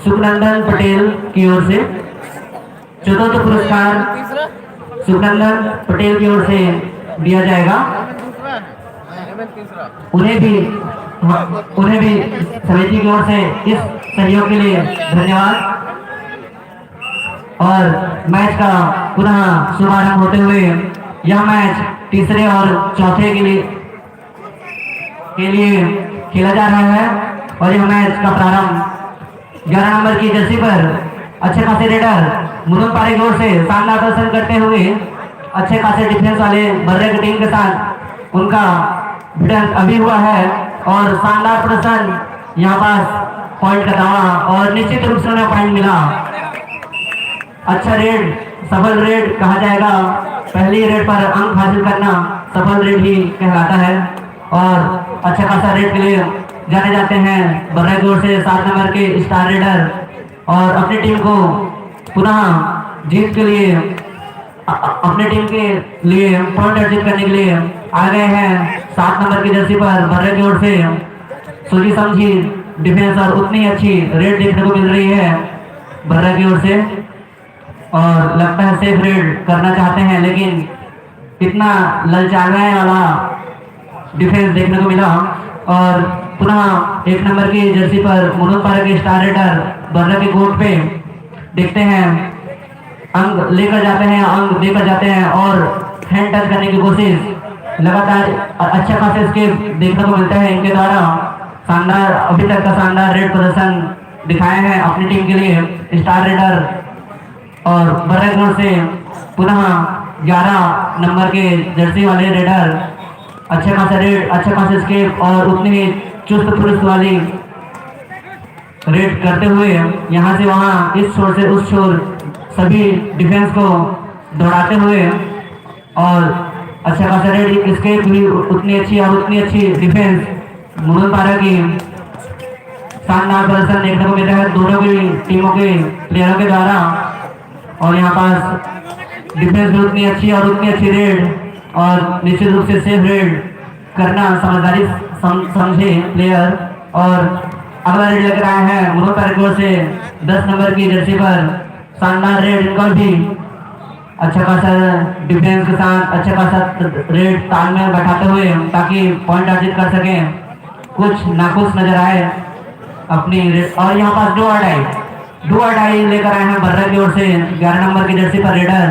सुखनंदन पटेल की ओर से चतुर्थ पुरस्कार सुखनंदन पटेल की ओर से दिया जाएगा। उन्हें भी समिति की ओर से इस सहयोग के लिए धन्यवाद। और मैच का पुनः शुभारंभ होते हुए यह मैच तीसरे और चौथे के लिए खेला जा रहा है। और यह मैच का प्रारंभ 11 नंबर की जर्सी पर अच्छे खासे रेडर मुनुन पारे की ओर से शानदार प्रदर्शन करते हुए अच्छे खासे डिफेंस वाले बर्रे की टीम के साथ उनका भिड़ंत अभी हुआ है और शानदार प्रदर्शन यहाँ पास पॉइंट का दावा और निश्चित रूप से उन्हें पॉइंट मिला। अच्छा रेड, सफल रेड कहा जाएगा। पहली रेड पर अंक हासिल करना सफल रेड ही कहलाता है। और अच्छा खासा रेड के लिए जाने जाते हैं बर्रा की ओर से 7 नंबर के स्टार रेडर और अपनी टीम को पुनः जीत के लिए अपने टीम के लिए पॉइंट अर्जित करने के लिए आ गए हैं। 7 नंबर की जर्सी पर बर्रा की ओर से सोची समझी डिफेंस और उतनी अच्छी रेड देखने को मिल रही है बर्रा की ओर से। और लगता है सेफ रेड करना चाहते हैं लेकिन इतना ललचाने वाला डिफेंस देखने को मिला। और पुनः 1 नंबर की जर्सी पर मुनुन पारे के स्टार रेडर बर्रा के कोर्ट पे देखते हैं अंक लेकर जाते हैं और हैंड टच करने की कोशिश लगातार अच्छा खासा स्केप देखने को मिलता है इनके द्वारा। शानदार अभी तक का शानदार रेड प्रदर्शन दिखाए हैं अपनी टीम के लिए स्टार रेडर। और बर्रा की ओर से पुनः 11 नंबर के जर्सी वाले रेडर अच्छे खासा रेड, अच्छे खासे स्केप और उतनी ही चुस्त पुरुष वाली रेड करते हुए यहाँ से वहाँ इस छोर से उस छोर सभी डिफेंस को दौड़ाते हुए और अच्छा खासा रेड स्केप भी उतनी अच्छी और उतनी अच्छी डिफेंस मुनुन पारा की शानदार प्रदर्शन देखने को मिल रहा है दोनों की टीमों के प्लेयरों के द्वारा। और यहाँ पास डिफेंस भी उतनी अच्छी और उतनी अच्छी रेड और निश्चित रूप से सेफ रेड करना समझदारी समझे प्लेयर। और अगला रेड लेकर आए हैं मुनुन पारा की ओर से 10 नंबर की जर्सी पर शानदार रेड इनका भी अच्छा खासा डिफेंस के साथ अच्छा खासा रेड तालमेल बैठाते हुए ताकि पॉइंट अर्जित कर सकें। कुछ नाखुश नजर आए अपनी रेड। और यहाँ पास डू और डाई लेकर आए हैं बर्रा की ओर से 11 नंबर की जर्सी पर रेडर।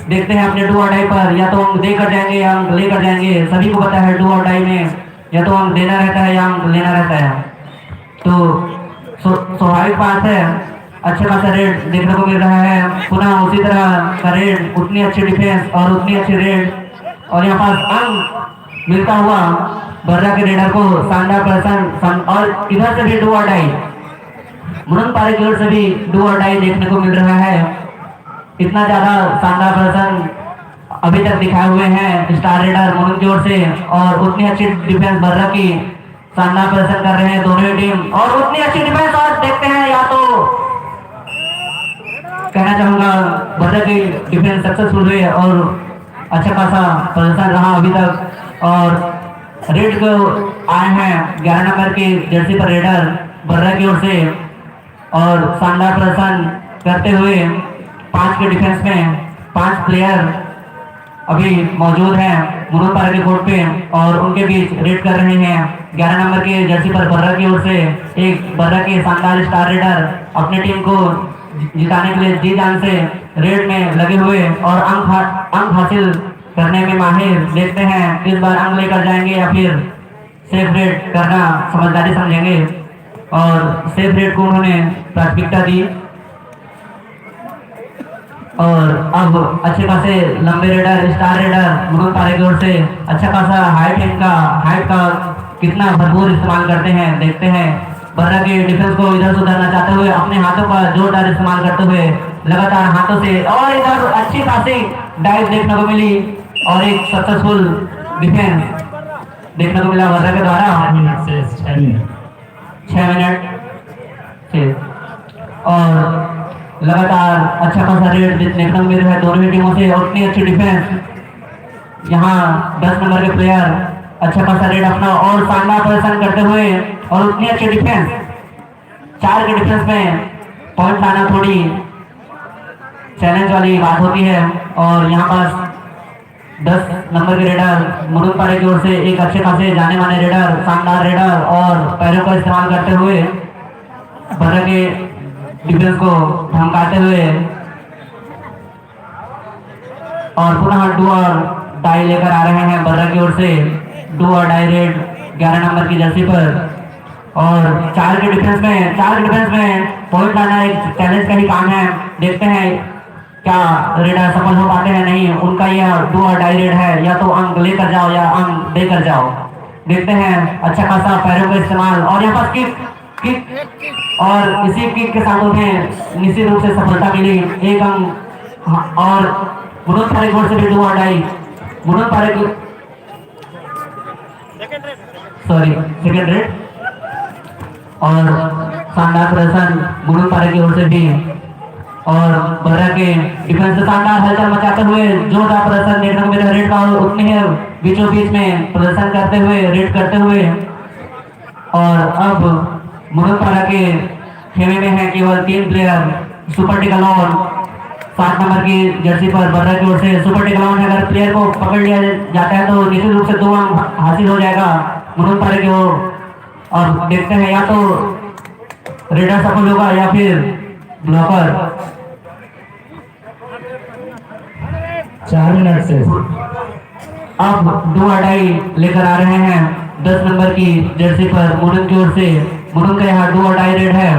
देखते हैं अपने डू और डाई पर या तो अंक देकर जाएंगे या अंक लेकर जाएंगे। सभी को पता है डू और डाई में या तो अंक देना रहता है या अंक लेना रहता है। तो स्वाभाविक बात है अच्छा खासा रेड देखने को मिल रहा है। पुनः उसी तरह का रेड, उतनी अच्छी डिफेंस और उतनी अच्छी रेड। और यहाँ पास अंक मिलता हुआ बर्रा के रेडर को शानदार प्रदर्शन। और इधर से भी डू और डाई मुनुन पारे की ओर से भी डू और डाई देखने को मिल रहा है। इतना ज्यादा शानदार प्रदर्शन अभी तक दिखाए हुए हैं स्टार रेडर मुनुन की ओर से और उतनी अच्छी डिफेंस बर्रा की शानदार प्रदर्शन कर रहे हैं दोनों ही टीम। और उतनी अच्छी डिफेंस और देखते हैं या तो कहना चाहूंगा बर्रा की डिफेंस सक्सेसफुल हुई और अच्छा खासा प्रदर्शन रहा अभी तक। और रेड को आए हैं 11 नंबर की जर्सी पर रेडर बर्रा की ओर से और शानदार प्रदर्शन करते हुए 5 के डिफेंस में 5 प्लेयर अभी मौजूद हैं मुनुन पारा के कोर्ट पे और उनके बीच रेड कर रहे हैं। 11 नंबर की जर्सी पर बर्रा की ओर से एक बर्रा के शानदार स्टार रेडर अपनी टीम को जिताने के लिए जी जान से रेड में लगे हुए और अंक हासिल करने में माहिर। देखते हैं इस बार अंक लेकर जाएंगे या फिर सेफ रेड करना समझदारी समझेंगे। और सेफ रेड को उन्होंने प्राथमिकता दी। और अब अच्छे खासे लंबे रेडर स्टार रेडर मुनुन पारे की ओर से अच्छा खासा हाइट का कितना भरपूर इस्तेमाल करते हैं। देखते हैं बर्रा के डिफेंस को इधर सुधारना चाहते हुए अपने हाथों का जोरदार इस्तेमाल करते हुए लगातार हाथों से और इधर अच्छी खासी डाइव देखने को मिली और एक सक्सेसफुल डिफेंस देखने को मिला बर्रा के द्वारा। 6 मिनट से और लगातार अच्छा खासा रेड देखने को मिल रहा है दोनों ही टीमों से और उतनी अच्छी डिफेंस। यहाँ 10 नंबर के प्लेयर अच्छा खासा रेड अपना और शानदार प्रदर्शन करते हुए और उतनी अच्छी डिफेंस, 4 के डिफेंस में पॉइंट लाना थोड़ी चैलेंज वाली बात होती है। और यहाँ पास 10 नंबर के रेडर मुरुद पारे की ओर से एक अच्छे खासे जाने माने रेडर, शानदार रेडर और पैरों का इस्तेमाल करते हुए भरा के डिफेंस को धमकाते हुए और पुनः डू और डाई लेकर आ रहे हैं बर्रा की ओर से। डू और डाई रेड 11 नंबर की जर्सी पर और 4 के डिफेंस में पॉइंट लाना एक चैलेंज का ही काम है। देखते हैं क्या रेडर सफल हो पाते हैं नहीं। उनका यह डू और डाई रेड है, या तो अंक लेकर जाओ या अंक देकर जाओ। देखते हैं अच्छा खासा पैरों का इस्तेमाल और यहाँ पास किक और इसी किक के साथ उन्हें निश्चित रूप से सफलता मिली। एक अंक और मुरुद पारे की ओर से भी डू और डाई, मुरुद पारे की सेकेंड रेड और शानदार प्रदर्शन मुरुद पारे की ओर से भी और बर्रा के डिफेंस से शानदार हलचल मचाते हुए जोरदार प्रदर्शन देखने को मिला। रेड का उतने ही बीचों बीच में प्रदर्शन करते हुए रेड करते हुए और अब मुरुद पारा के खेमे में है केवल 3 प्लेयर। सुपर टिकलॉन 7 नंबर की जर्सी पर बर्रा की ओर से सुपर टिकलॉन है, अगर प्लेयर को पकड़ लिया जाता है तो निश्चित रूप से 2 अंक हासिल हो जाएगा मुरुद पारे की ओर। और देखते हैं या तो रेडर सफल होगा या फिर ब्लॉकर। 4 मिनट से अब 2 अडाई लेकर आ रहे हैं 10 नंबर की जर्सी पर मुरुद की ओर से। मुरुद का यहाँ 2 अडाई रेड है,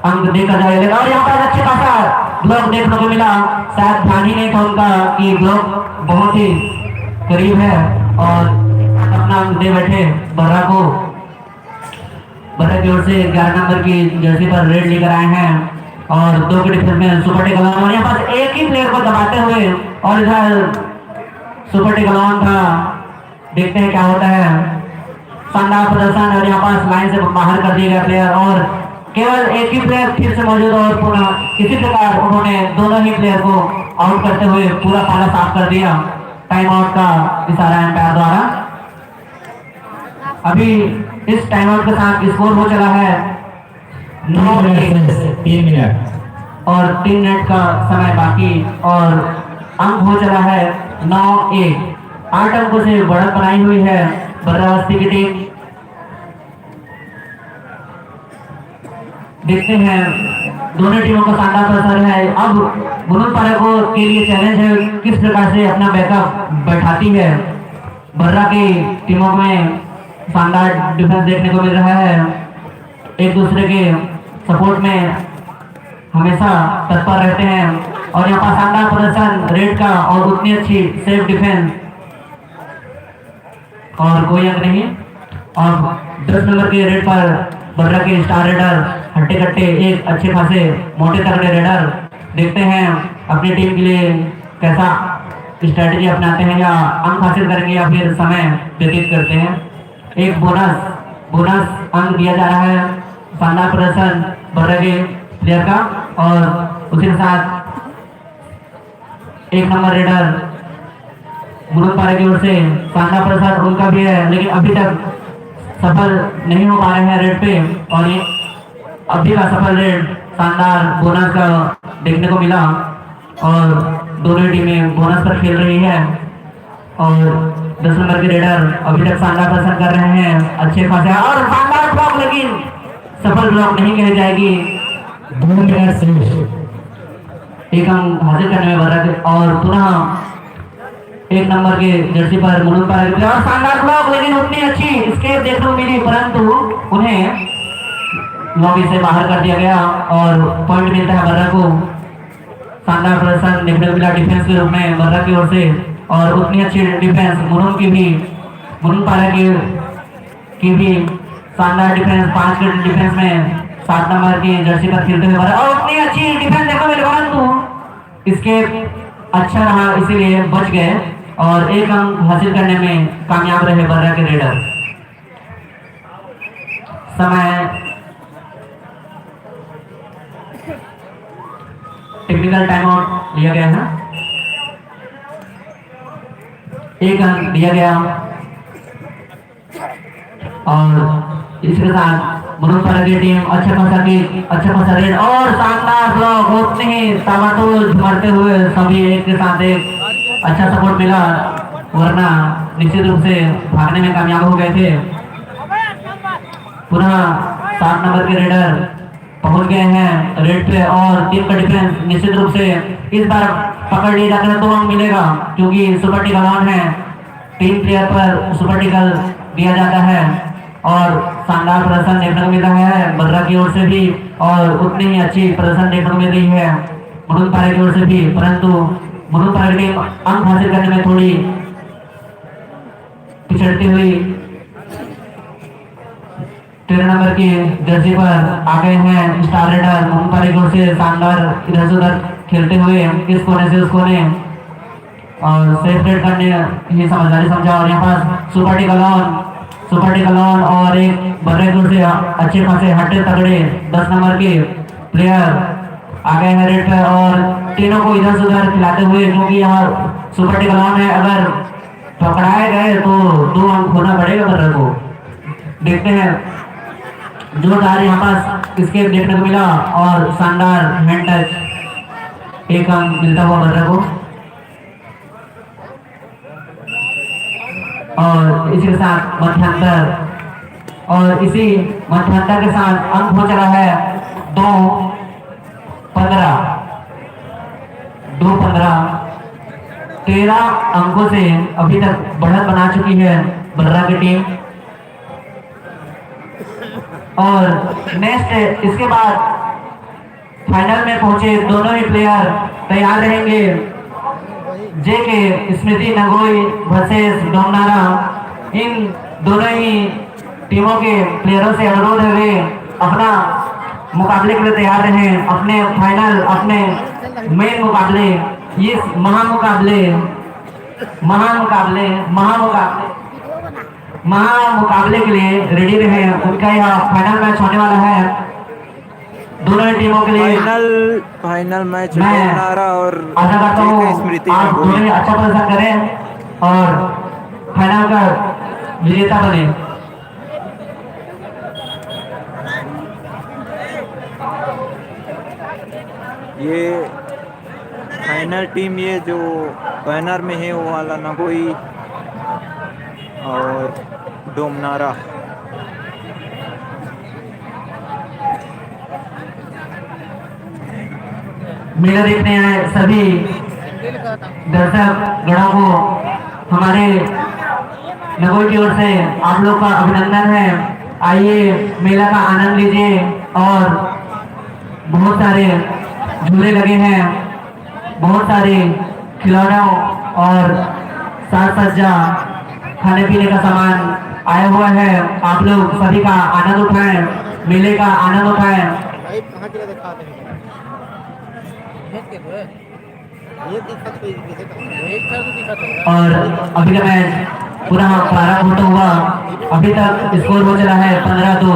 अंक देकर जाएगा और यहाँ पर अच्छे खासा ब्लॉक देखने को मिला। शायद ध्यान ही नहीं था उनका कि ब्लॉक बहुत ही करीब है और अपना अंक दे बैठे बर्रा को। बर्रा की ओर से 11 नंबर की जर्सी पर रेड लेकर आए हैं और 2 के डिफेंस में सुपर टिकलॉन और यहाँ पास एक ही प्लेयर को दबाते हुए और इधर सुपर टिकलॉन था। देखते हैं क्या होता है। शानदार प्रदर्शन और यहाँ पास लाइन से बाहर कर दिया गया प्लेयर और केवल एक ही प्लेयर फिर से मौजूद और पुनः इसी प्रकार उन्होंने दोनों ही प्लेयर को आउट करते हुए पूरा पाला साफ कर दिया। टाइम आउट का इशारा एम्पायर द्वारा। अभी इस टाइम आउट के साथ स्कोर हो चला है 9 मिनट से 3 मिनट और 3 मिनट का समय बाकी और अंक हो चला है 9-1। 8 अंकों से बढ़त बनाई हुई है बर्रावस्ती की टीम। देखते हैं दोनों टीमों का शानदार प्रदर्शन है। अब मुरुद पारा को के लिए चैलेंज है किस प्रकार से अपना बैकअप बैठाती है। बर्रा की टीमों में शानदार डिफेंस देखने को मिल रहा है, एक दूसरे के सपोर्ट में हमेशा तत्पर रहते हैं और यहाँ पर शानदार प्रदर्शन रेड का और उतनी अच्छी सेफ डिफेंस और कोई अंक नहीं। और 10 नंबर के रेड पर बर्रा के स्टार रेडर हट्टे कट्टे एक अच्छे खासे मोटे तगड़े रेडर। देखते हैं अपनी टीम के लिए कैसा स्ट्रेटजी अपनाते हैं, या अंक हासिल करेंगे या फिर समय व्यतीत करते हैं। एक बोनस अंक दिया जा रहा है शानदार प्रदर्शन बर्रा के प्लेयर का और उसी के साथ 1 नंबर रेडर मुरुद पारा की ओर से शानदार प्रदर्शन उनका भी है, लेकिन अभी तक सफल नहीं हो पा रहे हैं रेड पे। और ये अभी का सफल रेड शानदार बोनस का देखने को मिला और दोनों टीमें बोनस पर खेल रही है और 10 नंबर के रेडर अभी तक शानदार प्रदर्शन कर रहे हैं अच्छे खासे और शानदार ब्लॉक, लेकिन सफल ब्लॉक नहीं कही जाएगी। 2 मिनट से एक अंक हासिल करने में बर्रा के और पुनः 1 नंबर के जर्सी पर मुरुद पारा की और शानदार ब्लॉक, लेकिन उतनी अच्छी स्केप देखने को मिली परंतु उन्हें लॉबी से बाहर कर दिया गया और पॉइंट मिलता है बर्रा को। शानदार प्रदर्शन देखने को मिला डिफेंस के रूप में बर्रा की ओर से और उतनी अच्छी डिफेंस मुरुद पारा की भी शानदार डिफेंस। 5 के डिफेंस में 7 नंबर की जर्सी पर खेलते हुए बर्रा और उतनी अच्छी डिफेंस देखने को मिली परंतु इसके अच्छा रहा इसीलिए बच गए और 1 अंक हासिल करने में कामयाब रहे बर्रा के रेडर। समय टेक्निकल टाइम आउट लिया गया है, 1 अंक दिया गया और इसके साथ मुजफ्फर की टीम अच्छा खासा रेड और शानदार ब्लॉक उतने ही ताबड़तोड़ मारते हुए सभी एक के साथ एक अच्छा सपोर्ट मिला, वरना निश्चित रूप से भागने में कामयाब हो गए थे। पुनः 7 नंबर के रेडर पहुंच गए हैं रेड पे और टीम का डिफरेंस निश्चित रूप से इस बार पकड़ लिया जाकर तो अंक मिलेगा, क्योंकि सुपर टिकल ऑन है। 3 प्लेयर पर सुपर टिकल दिया जाता है और शानदार प्रदर्शन देखने को मिल रहा है बर्रा की ओर से भी और उतनी ही अच्छी प्रदर्शन देखने को मिल रही है मुनुलपारे की ओर से भी, परंतु मुनुलपारे की टीम अंक हासिल करने में थोड़ी पिछड़ती हुई 13 नंबर की जर्सी पर आ गए हैं स्टार रेडर मुनुलपारे की ओर से। शानदार इधर से उधर खेलते हुए इस कोने से उस कोने और सेफ रेड करने की समझदारी समझा, और यहाँ पर सुपर टिकल ऑन और एक बर्रे की ओर से अच्छे खासे हटे तगड़े 10 नंबर के प्लेयर आ गए हैं रेड पे और तीनों को इधर से उधर खिलाते हुए, क्योंकि यहाँ सुपर टिकल ऑन है, अगर पकड़ाए गए तो 2 अंक होना पड़ेगा बर्रे को। देखते हैं जोरदार यहाँ पास इसके देखने को मिला और शानदार हैंड टच 1 अंक मिलता हुआ बर्रे को। और इसी के साथ मध्यांतर और इसी मध्यांतर के साथ अंक हो चला है 2-15 13 अंकों से अभी तक बढ़त बना चुकी है बर्रा की टीम। और नेक्स्ट इसके बाद फाइनल में पहुंचे दोनों ही प्लेयर तैयार रहेंगे। जेके स्मृति नगोई वर्सेस डोमनारा, इन दोनों ही टीमों के प्लेयरों से अनुरोध है वे अपना मुकाबले के लिए तैयार रहें। अपने फाइनल अपने मेन मुकाबले इस महामुकाबले के लिए रेडी रहे। उनका यह फाइनल मैच होने वाला है दोनों टीमों के लिए। फाइनल मैच मैं और आशा करता हूँ स्मृति आप दोनों ही अच्छा प्रदर्शन करें और फाइनल का विजेता बने। ये फाइनल टीम ये जो बैनर में है वो वाला नगोई और डोमनारा। मेला देखने आए सभी दर्शक गणों को हमारे नगोई की ओर से आप लोग का अभिनंदन है। आइए मेला का आनंद लीजिए और बहुत सारे झूले लगे हैं, बहुत सारे खिलौनों और साज सज्जा खाने पीने का सामान आया हुआ है। आप लोग सभी का आनंद उठाएं, मेले का आनंद उठाएं। और अभी का मैच पुनः प्रारंभ होता हुआ अभी तक स्कोर हो चला है 15-2।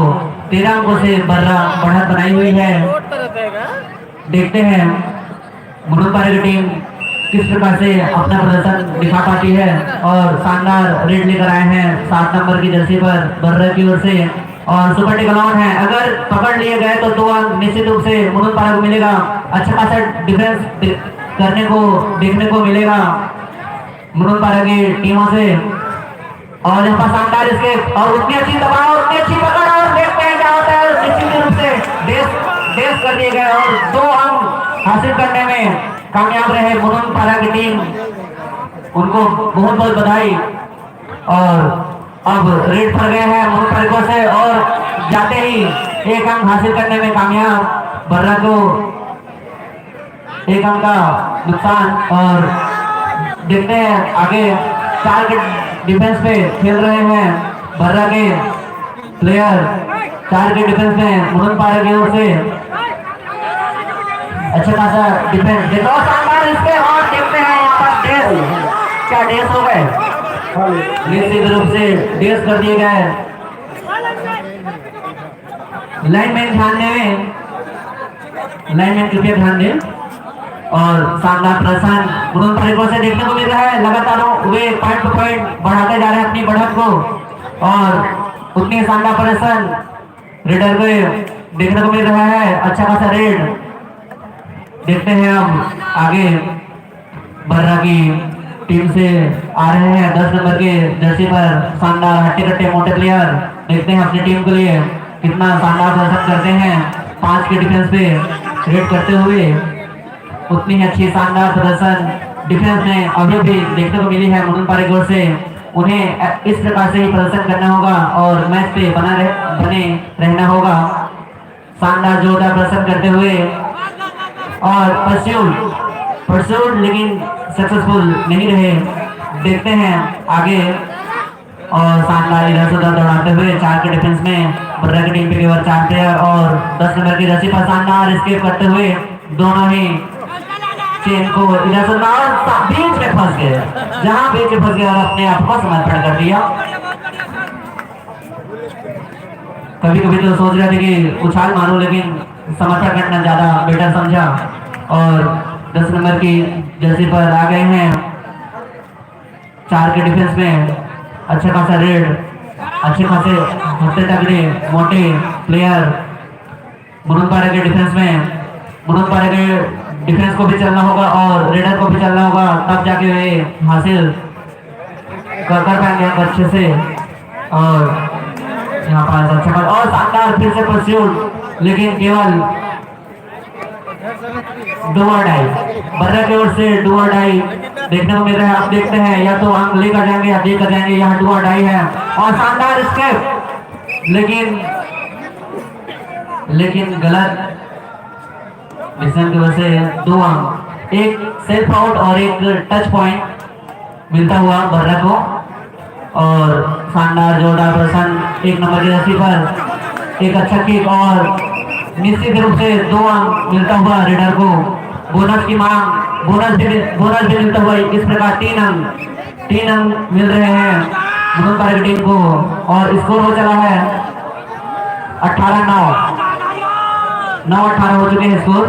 13 अंकों से बर्रा बढ़त बनाई हुई है। देखते हैं मुनुलपारे की टीम किस प्रकार से अपना प्रदर्शन दिखा पाती है और शानदार रेड लेकर आए हैं 7 नंबर की जर्सी पर बर्रा की ओर से और सुपर टिकल ऑन है। अगर पकड़ लिए गए तो 2 अंक निश्चित रूप से मुनुलपारे को मिलेगा। अच्छा खासा डिफरेंस करने को देखने को मिलेगा मुनुलपारे की टीमों से। और यहाँ पर शानदार इसके और उतनी अच्छी दबाव उतनी अच्छी पकड़ और देखते हैं क्या होता है। निश्चित रूप से देश कर दिए गए और 2 अंक हासिल करने में कामयाब रहे मुनुलपारा की टीम, उनको बहुत बहुत बधाई। और अब रेड पर गए हैं मुनुलपारा से और जाते ही 1 अंक हासिल करने में कामयाब। बर्रा को 1 अंक का नुकसान। और देखते हैं आगे 4 के डिफेंस पे खेल रहे हैं बर्रा के प्लेयर। 4 के डिफेंस में मुनुलपारा की ओर से अच्छा खासा डिफेंस देखो शानदार इसके। और देखते हैं यहाँ पर क्या डेस हो गए, निश्चित रूप से डेस कर दिए गए। लाइनमैन ध्यान दें, लाइनमैन कृपया ध्यान दें। और शानदार प्रदर्शन मुनुलपारा से देखने को मिल रहा है। लगातार वे पॉइंट टू पॉइंट बढ़ाते जा रहे हैं अपनी बढ़त को और उतनी ही शानदार प्रदर्शन रेडर को देखने को मिल रहा है। अच्छा खासा रेड देखते हैं अब आगे बर्रा की टीम से आ रहे हैं 10 नंबर के जर्सी पर शानदार हट्टे कट्टे मोटे प्लेयर। देखते हैं अपनी टीम के लिए कितना शानदार प्रदर्शन करते हैं। 5 के डिफेंस पे रेड करते हुए उतनी ही अच्छी शानदार प्रदर्शन डिफेंस में अभी भी देखने को मिली है मुनुन पारेगोर से। उन्हें इस प्रकार से ही प्रदर्शन करना होगा और मैच पे बने रहना होगा। शानदार जोरदार प्रदर्शन करते हुए और परस्यूट लेकिन सक्सेसफुल नहीं रहे। देखते हैं आगे और शानदार इधर से उधर दौड़ाते हुए 4 के डिफेंस में बर्रा की टीम पे केवल 4 प्लेयर और 10 नंबर की रस्सी पर शानदार एस्केप करते हुए दोनों ही चेन को इधर से बीच में फंस गए। जहां बीच में फंस गए और अपने आप को समर्पण कर दिया। कभी कभी तो सोच रहे थे कि उछाल मारो लेकिन समर्पण करना ज्यादा बेटर समझा और 10 नंबर की जर्सी पर आ गए हैं 4 के डिफेंस में। अच्छा खासा रेड, अच्छे खासे हफ्ते तगड़े मोटे प्लेयर मुनुन पारे के डिफेंस में। मुनुन पारे के डिफेंस को भी चलना होगा और रेडर को भी चलना होगा, तब जाके वे हासिल कर पाएंगे अच्छे से। और यहाँ पर अच्छा और शानदार फिर से परस्यूट लेकिन केवल डू और डाई बर्रा की ओर से डू और डाई देखने को मिल रहा है। आप देखते हैं या तो अंक लेकर जाएंगे या देकर जाएंगे। यहाँ डू और डाई है और शानदार स्टेप लेकिन गलत डिसीजन की वजह से 2 अंक, एक सेल्फ आउट और एक टच पॉइंट मिलता हुआ बर्रा को। और शानदार जोरदार प्रदर्शन 1 नंबर की रस्सी पर एक अच्छा किक और निश्चित रूप से 2 अंक मिलता हुआ रेडर को। बोनस की मांग, बोनस भी मिलता हुआ इस प्रकार 3 अंक मिल रहे हैं मुनुन पारे की टीम को। और स्कोर हो चला है 18-9 हो चुके हैं स्कोर।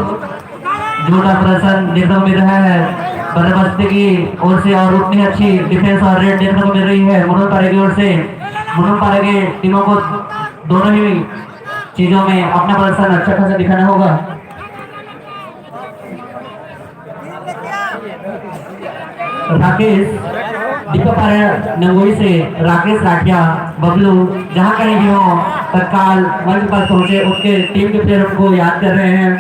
जोरदार प्रदर्शन देखने को मिल रहा है बर्रा बस्ती की ओर से और उतनी अच्छी डिफेंस और रेड देखने को मिल रही है मुनुन पारे की ओर से। मुनुन पारे के टीमों को दोनों ही चीजों में अपना प्रदर्शन अच्छा खासा दिखाना होगा। राकेश दीपक पारे नंगोई से राकेश राठिया बबलू जहां कहीं भी हो तत्काल मंच पर पहुंचे उसके टीम के प्लेयरों को याद कर रहे हैं।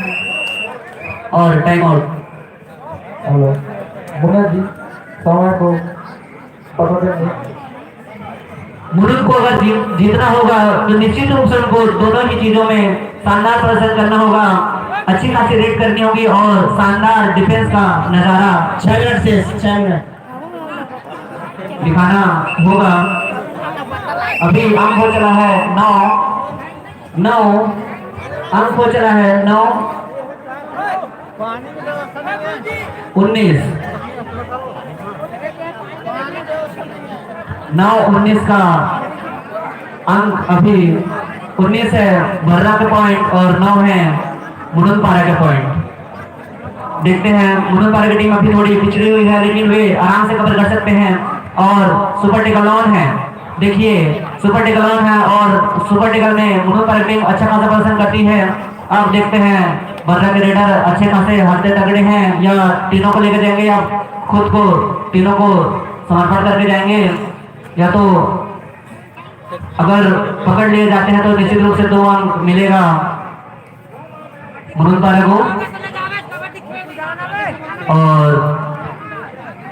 और time out. Hello Munna ji समय को पकड़ देंगे। मुनुन को अगर जीतना होगा तो निश्चित रूप से उनको दोनों ही चीजों में शानदार प्रदर्शन करना होगा। अच्छी खासी रेड करनी होगी और शानदार डिफेंस का नजारा 6 मिनट से 6 मिनट दिखाना होगा। अभी अंक हो चला है 9 अंक हो चला है 9 19 19 का अंक अभी 19 है बर्रा के पॉइंट और 9 है मुनुन पारा के पॉइंट। देखते हैं मुनुन पारा की टीम अभी थोड़ी पिछड़ी हुई है लेकिन वे आराम से कवर कर सकते हैं और सुपर टिकल ऑन है। देखिए सुपर टिकल ऑन है और सुपर टिकल में मुनुन पारा की टीम अच्छा खासा प्रदर्शन करती है। अब देखते हैं बर्रा के रेडर अच्छे खासे हफ्ते तगड़े हैं या तीनों को लेकर जाएंगे या खुद को तीनों को समर्पण करके जाएंगे या तो अगर पकड़ लिए जाते हैं तो निश्चित रूप से 2 अंक मिलेगा मुनुन पारा को। और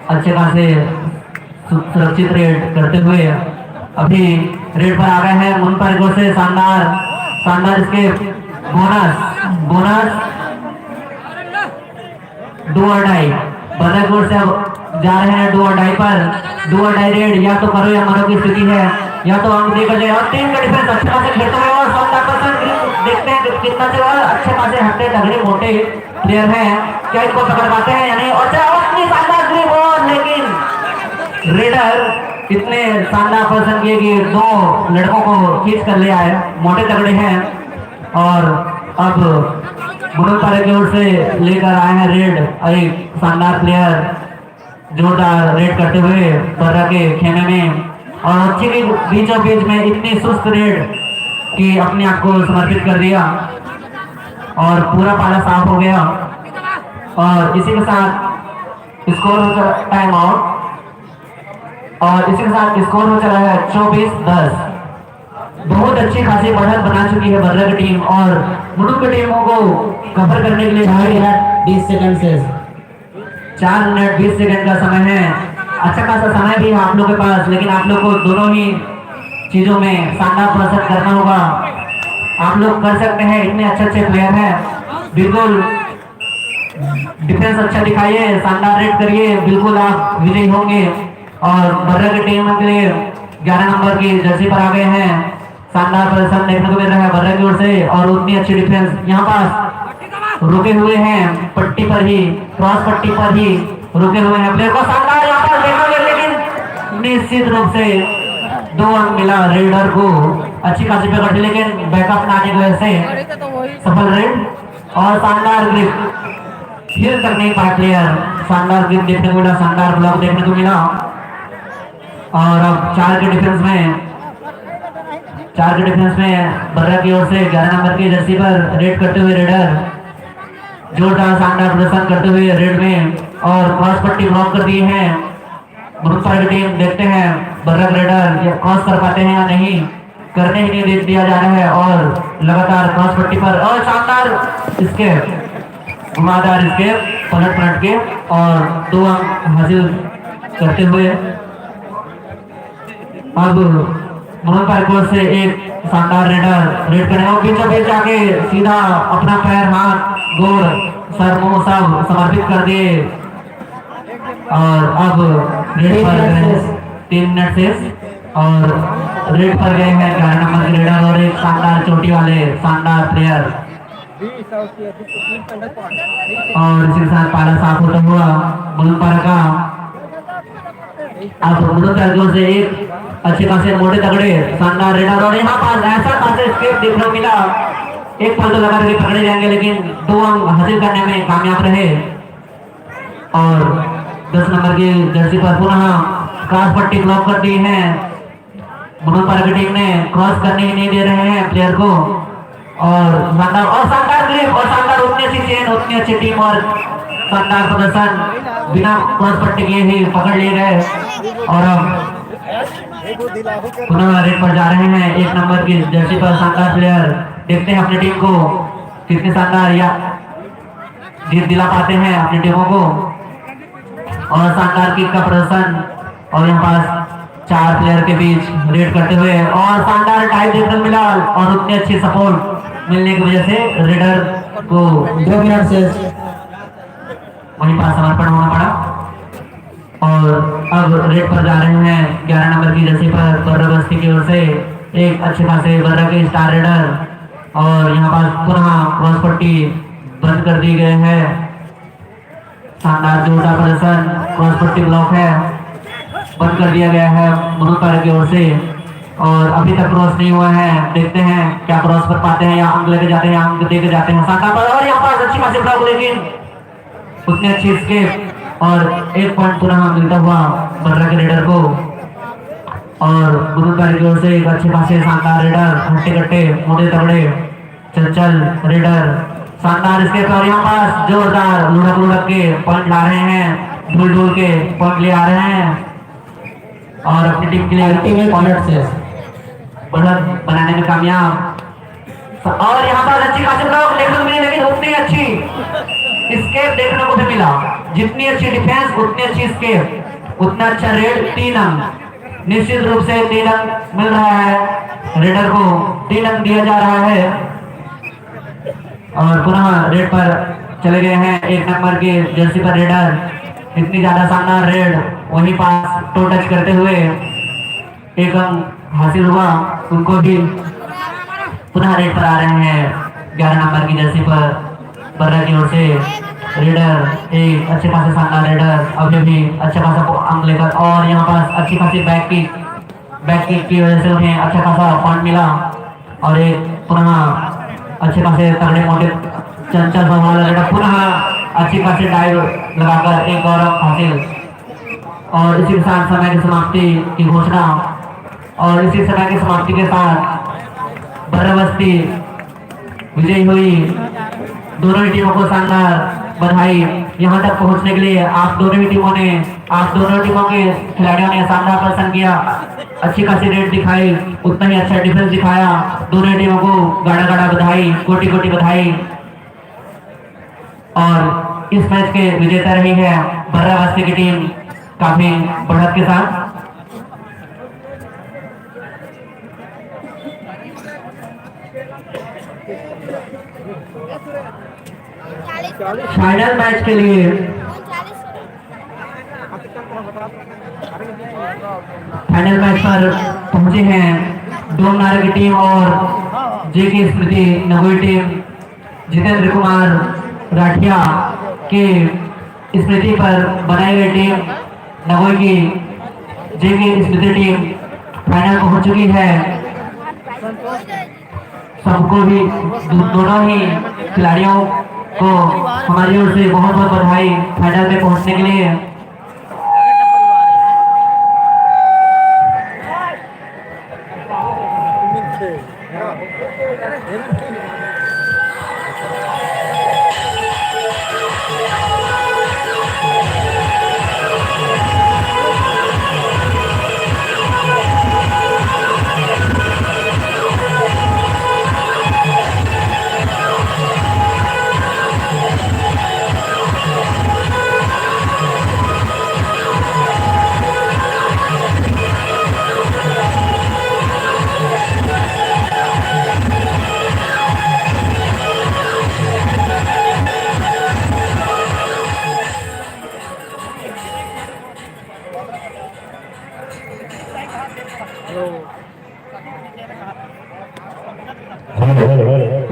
अच्छे खासे सुरक्षित रेड करते हुए अभी रेड पर आ गए हैं मुनुन पारा से। शानदार इसके बोनस डू और डाई बर्रा की ओर से अब जा रहे हैं डू और डाई पर। डू और डाई रेड या तो करो या मरो की स्थिति है या तो अंक देकर जाए। और टीम का डिफेंस अच्छे खासे खेलता है और देखते हैं कितना से और अच्छे खासे हट्टे तगड़े मोटे प्लेयर हैं क्या इनको पकड़ पाते हैं या नहीं। और शानदार लेकिन रेडर इतने शानदार प्रदर्शन किए कि 2 लड़कों को खींच कर ले आए, मोटे तगड़े हैं। और अब मुनुन पारा की ओर से लेकर आए हैं रेड एक शानदार प्लेयर जोरदार रेड करते हुए बर्रा के खेमे में और अच्छे के बीचों बीच में इतनी सुस्त रेड कि अपने आप को समर्पित कर दिया और पूरा पाला साफ हो गया। और इसी के साथ स्कोर हो चला टाइम आउट, और इसी के साथ स्कोर हो चला है 24-10। बहुत अच्छी खासी बढ़त बना चुकी है बर्रा की टीम, और मुनुम की टीमों को कवर करने के लिए 4 मिनट 20 सेकंड से 4 मिनट 20 सेकंड का समय है। अच्छा खासा समय भी है आप लोगों के पास, लेकिन आप लोग को दोनों ही चीजों में शानदार प्रदर्शन करना होगा। आप लोग कर सकते हैं, इतने अच्छे प्लेयर हैं। बिल्कुल डिफेंस अच्छा दिखाइए, शानदार रेड करिए, बिल्कुल आप विजयी होंगे। और बर्रा की टीम के लिए 11 नंबर की जर्सी पर आ गए हैं। शानदार प्रदर्शन देखने को मिल रहा है बर्रा की ओर से, और उतनी अच्छी डिफेंस यहाँ पास रुके हुए हैं पट्टी पर ही, क्रॉस पट्टी पर ही रुके हुए हैं प्लेयर को। शानदार यहाँ पर देखोगे, लेकिन निश्चित रूप से 2 अंक मिला रेडर को। अच्छी खासी पकड़ थी, लेकिन बैकअप ना आने की वजह से सफल रेड। और शानदार ग्रिप फिर तक नहीं पाया प्लेयर, शानदार ग्रिप देखने को मिला, शानदार ब्लॉक देखने को मिला। और अब 4 के डिफेंस में बर्रा की ओर से 11 नंबर की जर्सी पर रेड करते हुए रेडर जोरदार शानदार प्रदर्शन करते हुए रेड में, और क्रॉस पट्टी ब्लॉक कर दी है मुनुम की टीम। देखते हैं बर्रा रेडर ये क्रॉस कर पाते हैं या नहीं, करने ही नहीं दिया जा रहा है। और लगातार क्रॉस पट्टी पर, और शानदार इसके घुमादार इसके पलट के, और 2 अंक हासिल करते हुए अब मुनुम की से एक शानदार रेडर रेड करने और बीचों बीच जाके सीधा अपना पैर, हाथ, गोड़, सर, मुंह सब समर्पित कर दिए। और अब रेड पर गए 3 मिनट से, और रेड पर गए हैं 11 नंबर के रेडर और एक शानदार चोटी वाले शानदार प्लेयर। और इसी के साथ पाला साफ होता हुआ मुनुम का। अब मुनुम से एक अच्छे खासे मोटे तगड़े शानदार रेडर, और यहाँ पास ऐसा खासे स्केप देखने को मिला। एक पल तो लगा कि पकड़े जाएंगे, लेकिन 2 अंक हासिल करने में कामयाब रहे। और 10 नंबर की जर्सी पर पुनः क्रॉस पट्टी ब्लॉक कर दी है मुनुम की टीम ने, क्रॉस करने ही नहीं दे रहे हैं प्लेयर को। और शानदार ग्रिप, और शानदार उतनी अच्छी चेन, उतनी अच्छी टीम, और शानदार प्रदर्शन बिना क्रॉस पट्टी किए ही पकड़ लिए गए। और अब पुनः रेड पर जा रहे हैं 1 नंबर की जर्सी पर शानदार प्लेयर। देखते हैं अपनी टीम को कितने शानदार या जीत दिला पाते हैं अपनी टीमों को। और शानदार किक का प्रदर्शन, और यहाँ पास 4 प्लेयर के बीच रेड करते हुए, और शानदार टाइप देखने को मिला, और उतनी अच्छी सपोर्ट मिलने की वजह से रेडर को 2 मिनट से वहीं पास समर्पण होना पड़ा। और अब रेड पर जा रहे हैं 11 नंबर की जर्सी पर बर्रा बस्ती की ओर से एक अच्छे खासे बर्रा के स्टार रेडर। और यहाँ पास पुनः क्रॉस पट्टी बंद कर दी गई है, शानदार जोरदार प्रदर्शन, क्रॉस पट्टी ब्लॉक है, बंद कर दिया गया है मुनुम की ओर से। और अभी तक क्रॉस नहीं हुआ है, देखते हैं क्या क्रॉस कर पाते हैं, या अंक लेके जाते हैं, या अंक देके जाते हैं शानदार पर। और यहाँ पास अच्छी खासी ब्लॉक, लेकिन उतनी अच्छी स्केप, और 1 पॉइंट पुनः मिलता हुआ बर्रा के रेडर को। और मुनुम की ओर से एक अच्छे खासे शानदार रेडर, हट्टे कट्टे मोटे तगड़े चल रेडर, शानदार स्केप। और यहाँ पास जोरदार लुढ़क के पॉइंट ला रहे हैं, ढूल के पॉइंट ले आ रहे हैं, और अपनी टीम के लिए अल्टीमेट पॉइंट से बढ़त बनाने में कामयाब। और यहाँ पर अच्छी खासी ब्लॉक देखने को मिली, लेकिन उतनी अच्छी स्केप देखने को भी मिला। जितनी अच्छी डिफेंस उतनी अच्छी स्केप, उतना अच्छा रेड। 3 अंक निश्चित रूप से 3 अंक मिल रहा है रेडर को, 3 अंक दिया जा रहा है। और पुनः रेड पर चले गए हैं 1 नंबर की जर्सी पर रेडर। इतनी ज्यादा शानदार रेड, वहीं पास टो टच करते हुए 1 अंक हासिल हुआ उनको भी। पुनः रेड पर आ रहे हैं 11 नंबर की जर्सी पर बर्रा की ओर से रेडर, एक अच्छे खासे शानदार रेडर, अभी भी अच्छा खासा अंक लेकर। और यहाँ पास अच्छी खासी बैक किक की वजह से उन्हें अच्छा खासा पॉइंट मिला। और एक पुनः अच्छे खासे तगड़े मोटे चंचल वाला रेडर, पुनः अच्छी खासी डाइव लगाकर 1 और अंक हासिल। और इसी के साथ समय की समाप्ति की घोषणा और इसी समय की समाप्ति के साथ बर्राबस्ती विजयी हुई। दोनों ही टीमों को शानदार बधाई। यहाँ तक पहुँचने के लिए आप दोनों टीमों के खिलाड़ियों ने शानदार प्रदर्शन किया, अच्छी खासी रेड दिखाई, उतना ही अच्छा डिफेंस दिखाया। दोनों टीमों को गाड़ा गाड़ा बधाई, कोटि कोटि बधाई। और इस मैच के विजेता रही है बर्राबस्ती की टीम काफी बढ़त के साथ। फाइनल मैच के लिए फाइनल मैच पर पहुंचे हैं डोमनार की टीम और जेके स्मृति नगोई टीम। जितेंद्र कुमार राठिया के स्मृति पर बनाई गई टीम नगोई की जेके स्मृति टीम फाइनल पहुंच चुकी है। सबको भी दोनों ही खिलाड़ियों को हमारी ओर से बहुत बहुत बधाई फाइनल में पहुंचने के लिए।